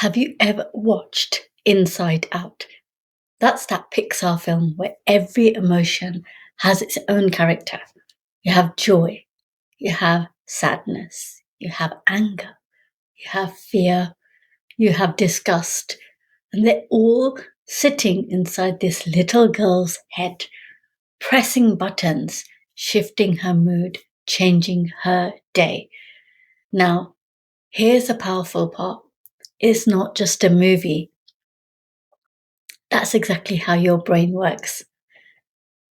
Have you ever watched Inside Out? That's that Pixar film where every emotion has its own character. You have joy, you have sadness, you have anger, you have fear, you have disgust, and they're all sitting inside this little girl's head, pressing buttons, shifting her mood, changing her day. Now, here's the powerful part. It's not just a movie. That's exactly how your brain works.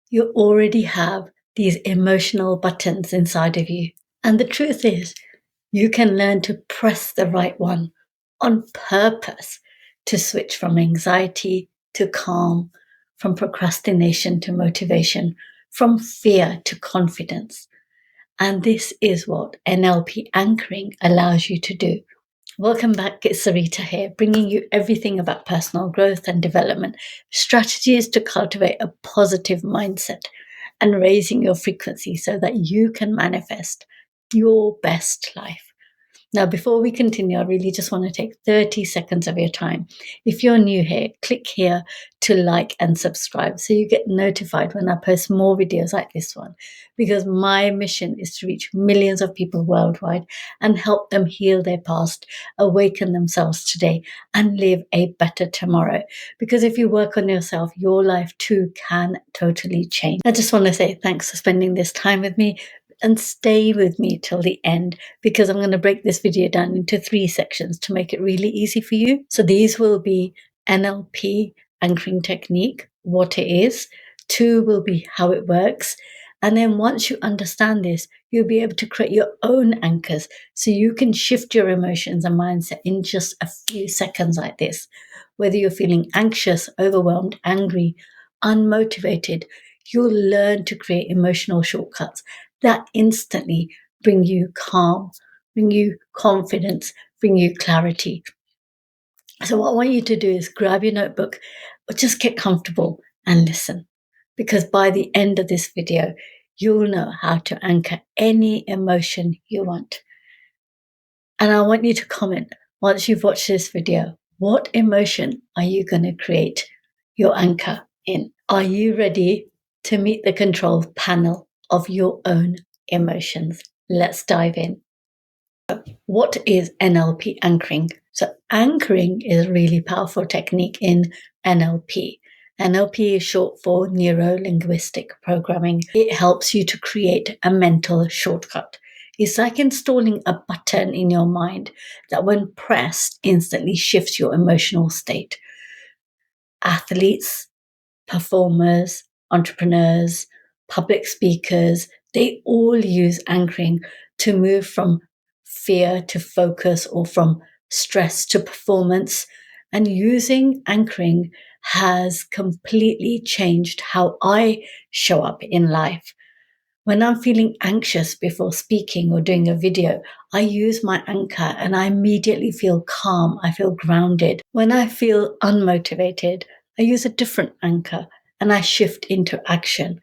You already have these emotional buttons inside of you. And the truth is, you can learn to press the right one on purpose to switch from anxiety to calm, from procrastination to motivation, from fear to confidence. And this is what NLP anchoring allows you to do. Welcome back, it's Sarita here, bringing you everything about personal growth and development, strategies to cultivate a positive mindset, and raising your frequency so that you can manifest your best life. Now, before we continue, I really just want to take 30 seconds of your time. If you're new here, click here to like and subscribe so you get notified when I post more videos like this one, because my mission is to reach millions of people worldwide and help them heal their past, awaken themselves today, and live a better tomorrow. Because if you work on yourself, your life too can totally change. I just want to say thanks for spending this time with me. And stay with me till the end, because I'm going to break this video down into 3 sections to make it really easy for you. So these will be NLP anchoring technique, what it is. 2 will be how it works. And then once you understand this, you'll be able to create your own anchors so you can shift your emotions and mindset in just a few seconds like this. Whether you're feeling anxious, overwhelmed, angry, unmotivated, you'll learn to create emotional shortcuts that instantly bring you calm, bring you confidence, bring you clarity. So what I want you to do is grab your notebook or just get comfortable and listen, because by the end of this video, you'll know how to anchor any emotion you want. And I want you to comment once you've watched this video, what emotion are you going to create your anchor in? Are you ready to meet the control panel of your own emotions? Let's dive in. What is NLP anchoring? So anchoring is a really powerful technique in NLP. NLP is short for neuro-linguistic programming. It helps you to create a mental shortcut. It's like installing a button in your mind that when pressed instantly shifts your emotional state. Athletes, performers, entrepreneurs, public speakers, they all use anchoring to move from fear to focus or from stress to performance. And using anchoring has completely changed how I show up in life. When I'm feeling anxious before speaking or doing a video, I use my anchor and I immediately feel calm. I feel grounded. When I feel unmotivated, I use a different anchor and I shift into action.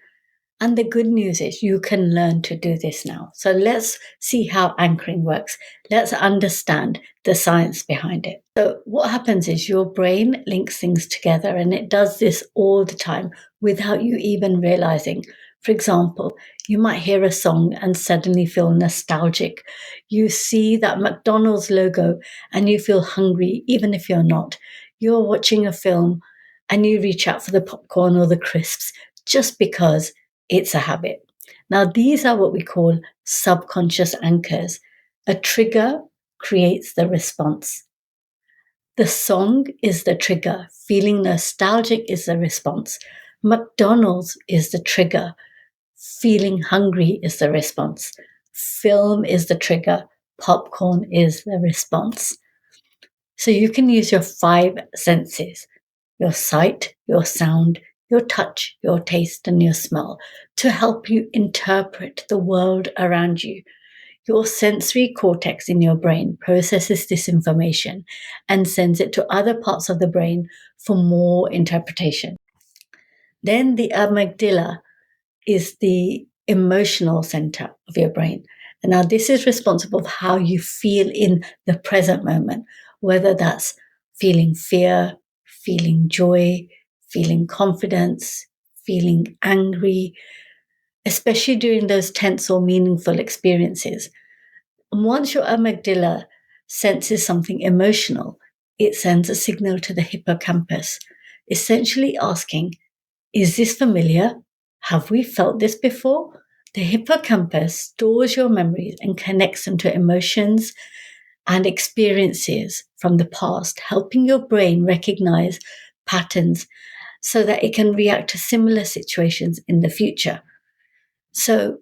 And the good news is you can learn to do this now. So let's see how anchoring works. Let's understand the science behind it. So what happens is your brain links things together, and it does this all the time without you even realizing. For example, you might hear a song and suddenly feel nostalgic. You see that McDonald's logo and you feel hungry, even if you're not. You're watching a film and you reach out for the popcorn or the crisps just because it's a habit. Now, these are what we call subconscious anchors. A trigger creates the response. The song is the trigger. Feeling nostalgic is the response. McDonald's is the trigger. Feeling hungry is the response. Film is the trigger. Popcorn is the response. So you can use your 5 senses, your sight, your sound, your touch, your taste, and your smell to help you interpret the world around you. Your sensory cortex in your brain processes this information and sends it to other parts of the brain for more interpretation. Then the amygdala is the emotional center of your brain. And now this is responsible for how you feel in the present moment, whether that's feeling fear, feeling joy, feeling confidence, feeling angry, especially during those tense or meaningful experiences. And once your amygdala senses something emotional, it sends a signal to the hippocampus, essentially asking, is this familiar? Have we felt this before? The hippocampus stores your memories and connects them to emotions and experiences from the past, helping your brain recognize patterns so that it can react to similar situations in the future. So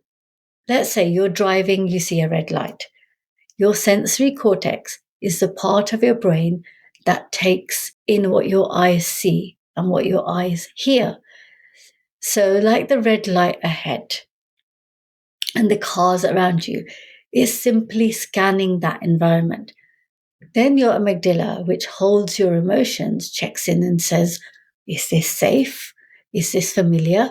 let's say you're driving, you see a red light. Your sensory cortex is the part of your brain that takes in what your eyes see and what your eyes hear. So, like the red light ahead and the cars around you, is simply scanning that environment. Then your amygdala, which holds your emotions, checks in and says, is this safe? Is this familiar?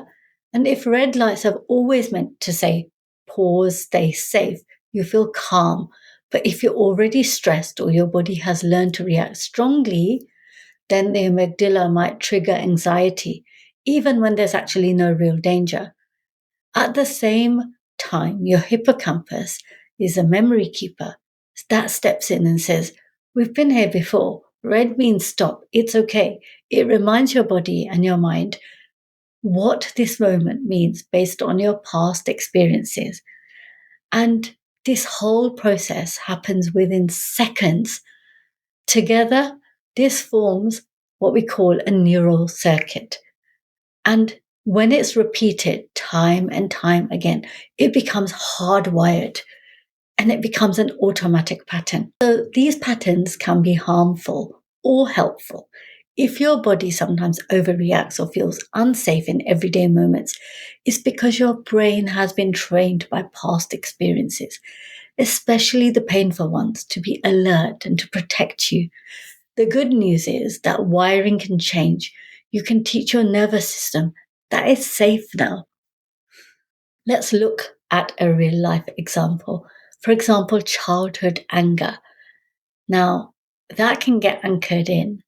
And if red lights have always meant to say, pause, stay safe, you feel calm. But if you're already stressed or your body has learned to react strongly, then the amygdala might trigger anxiety, even when there's actually no real danger. At the same time, your hippocampus is a memory keeper that steps in and says, we've been here before. Red means stop. It's okay. It reminds your body and your mind what this moment means based on your past experiences. And this whole process happens within seconds. Together, this forms what we call a neural circuit. And when it's repeated time and time again, it becomes hardwired and it becomes an automatic pattern. So these patterns can be harmful or helpful. If your body sometimes overreacts or feels unsafe in everyday moments, it's because your brain has been trained by past experiences, especially the painful ones, to be alert and to protect you. The good news is that wiring can change. You can teach your nervous system that it's safe now. Let's look at a real life example. For example, childhood anger. Now, that can get anchored in.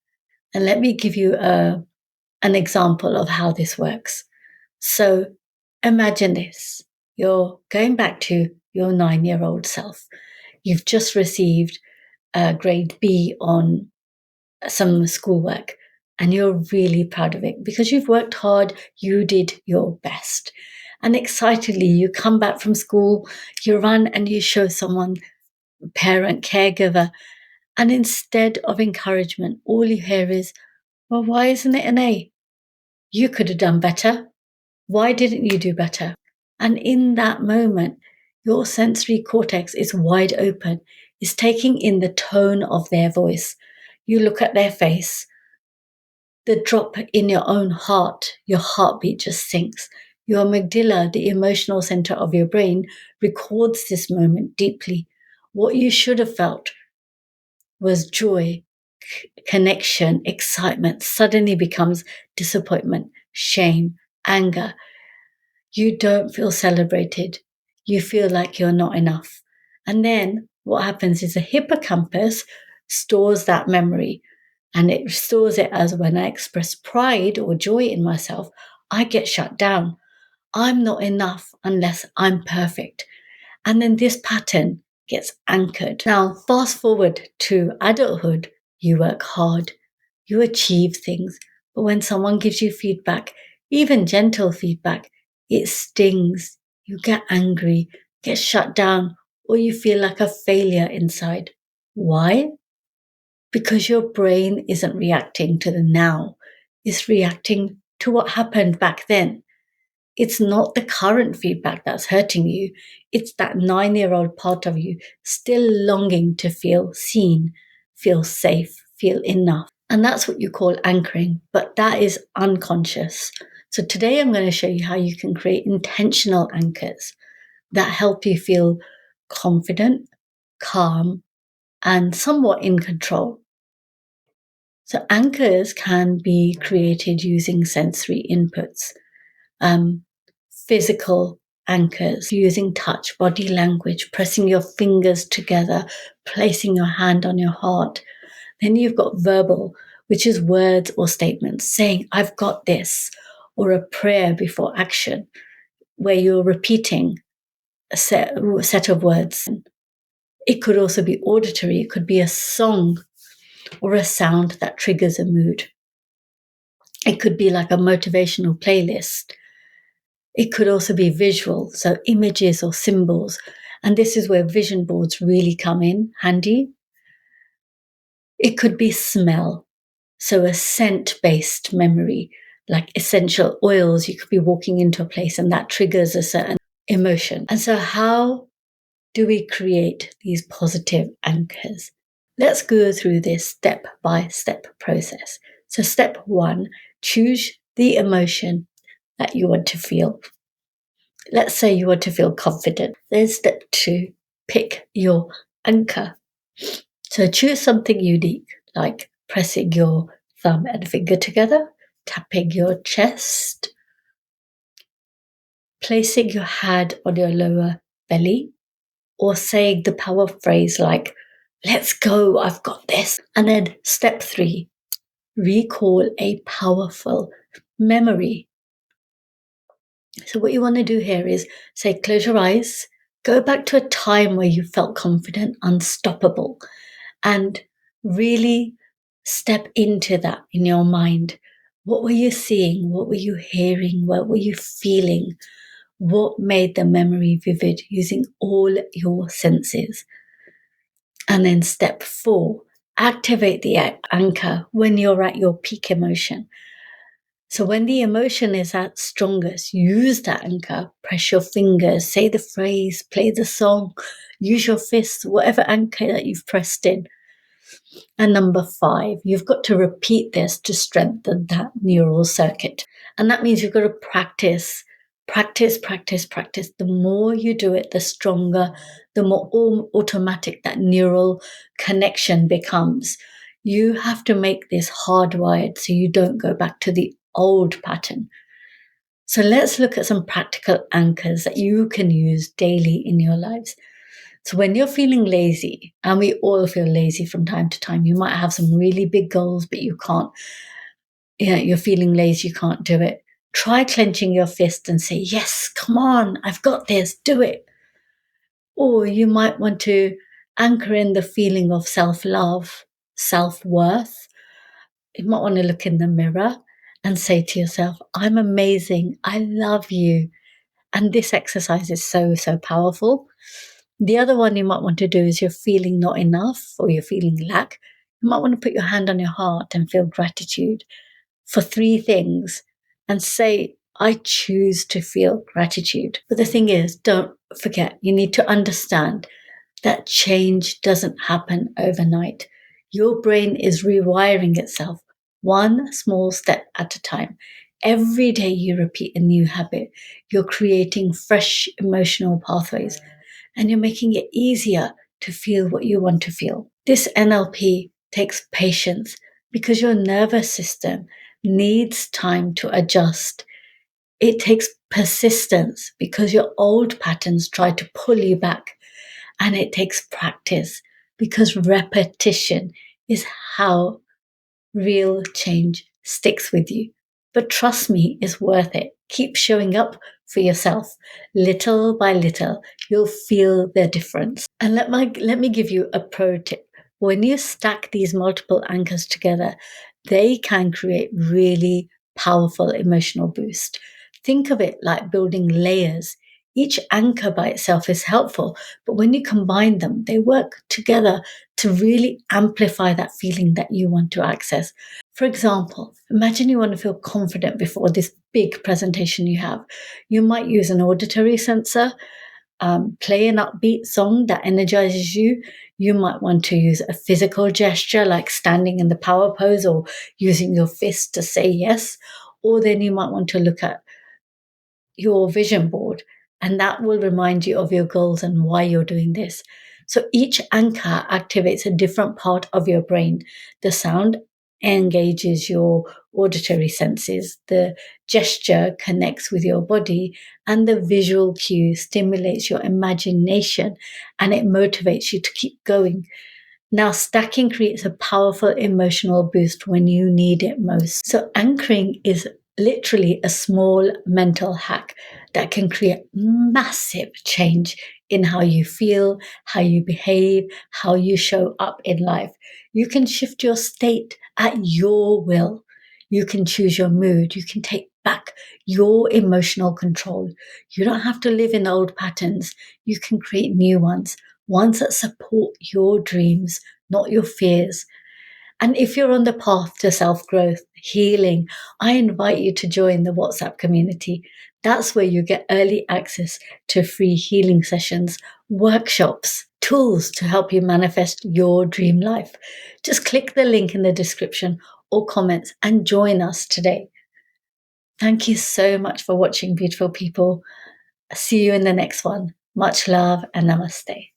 And let me give you an example of how this works. So imagine this. You're going back to your 9-year-old self. You've just received a grade B on some schoolwork and you're really proud of it because you've worked hard, you did your best. And excitedly, you come back from school, you run and you show someone, parent, caregiver, and instead of encouragement, all you hear is, well, why isn't it an A? You could have done better. Why didn't you do better? And in that moment, your sensory cortex is wide open, is taking in the tone of their voice. You look at their face, the drop in your own heart, your heartbeat just sinks. Your amygdala, the emotional center of your brain, records this moment deeply. What you should have felt was joy, connection, excitement, suddenly becomes disappointment, shame, anger. You don't feel celebrated. You feel like you're not enough. And then what happens is the hippocampus stores that memory and it stores it as when I express pride or joy in myself, I get shut down. I'm not enough unless I'm perfect. And then this pattern gets anchored. Now, fast forward to adulthood, you work hard, you achieve things, but when someone gives you feedback, even gentle feedback, it stings. You get angry, get shut down, or you feel like a failure inside. Why? Because your brain isn't reacting to the now, it's reacting to what happened back then. It's not the current feedback that's hurting you. It's that 9-year-old part of you still longing to feel seen, feel safe, feel enough. And that's what you call anchoring, but that is unconscious. So today I'm going to show you how you can create intentional anchors that help you feel confident, calm, and somewhat in control. So anchors can be created using sensory inputs. Physical anchors, using touch, body language, pressing your fingers together, placing your hand on your heart. Then you've got verbal, which is words or statements saying, I've got this, or a prayer before action, where you're repeating a set of words. It could also be auditory. It could be a song or a sound that triggers a mood. It could be like a motivational playlist. It could also be visual, so images or symbols. And this is where vision boards really come in handy. It could be smell, so a scent-based memory, like essential oils. You could be walking into a place and that triggers a certain emotion. And so how do we create these positive anchors? Let's go through this step-by-step process. So step 1, choose the emotion that you want to feel. Let's say you want to feel confident. Then step 2, pick your anchor. So choose something unique, like pressing your thumb and finger together, tapping your chest, placing your hand on your lower belly, or saying the power phrase like, let's go, I've got this. And then step 3, recall a powerful memory. So what you want to do here is say, close your eyes, go back to a time where you felt confident, unstoppable, and really step into that in your mind. What were you seeing? What were you hearing? What were you feeling? What made the memory vivid using all your senses? And then step 4, activate the anchor when you're at your peak emotion. So when the emotion is at strongest, use that anchor, press your fingers, say the phrase, play the song, use your fists, whatever anchor that you've pressed in. And number 5, you've got to repeat this to strengthen that neural circuit. And that means you've got to practice. The more you do it, the stronger, the more automatic that neural connection becomes. You have to make this hardwired so you don't go back to the old pattern. So let's look at some practical anchors that you can use daily in your lives. So when you're feeling lazy, and we all feel lazy from time to time, you might have some really big goals, but you can't, you're feeling lazy, you can't do it. Try clenching your fist and say, yes, come on, I've got this, do it. Or you might want to anchor in the feeling of self-love, self-worth. You might want to look in the mirror and say to yourself, I'm amazing, I love you. And this exercise is so, so powerful. The other one you might want to do is you're feeling not enough or you're feeling lack. You might want to put your hand on your heart and feel gratitude for 3 things and say, I choose to feel gratitude. But the thing is, don't forget, you need to understand that change doesn't happen overnight. Your brain is rewiring itself one small step at a time. Every day you repeat a new habit, you're creating fresh emotional pathways and you're making it easier to feel what you want to feel. This NLP takes patience because your nervous system needs time to adjust. It takes persistence because your old patterns try to pull you back. And it takes practice because repetition is how real change sticks with you. But trust me, it's worth it. Keep showing up for yourself. Little by little, you'll feel the difference. And let me give you a pro tip. When you stack these multiple anchors together, they can create really powerful emotional boost. Think of it like building layers. Each anchor by itself is helpful, but when you combine them, they work together to really amplify that feeling that you want to access. For example, imagine you want to feel confident before this big presentation you have. You might use an auditory sensor, play an upbeat song that energizes you. You might want to use a physical gesture like standing in the power pose or using your fist to say yes. Or then you might want to look at your vision board, and that will remind you of your goals and why you're doing this. So each anchor activates a different part of your brain. The sound engages your auditory senses, the gesture connects with your body, and the visual cue stimulates your imagination and it motivates you to keep going. Now, stacking creates a powerful emotional boost when you need it most. So, anchoring is literally a small mental hack that can create massive change in how you feel, how you behave, how you show up in life. You can shift your state at your will. You can choose your mood. You can take back your emotional control. You don't have to live in old patterns. You can create new ones that support your dreams, not your fears. And if you're on the path to self growth, healing, I invite you to join the WhatsApp community. That's where you get early access to free healing sessions, workshops, tools to help you manifest your dream life. Just click the link in the description or comments and join us today. Thank you so much for watching, beautiful people. See you in the next one. Much love and namaste.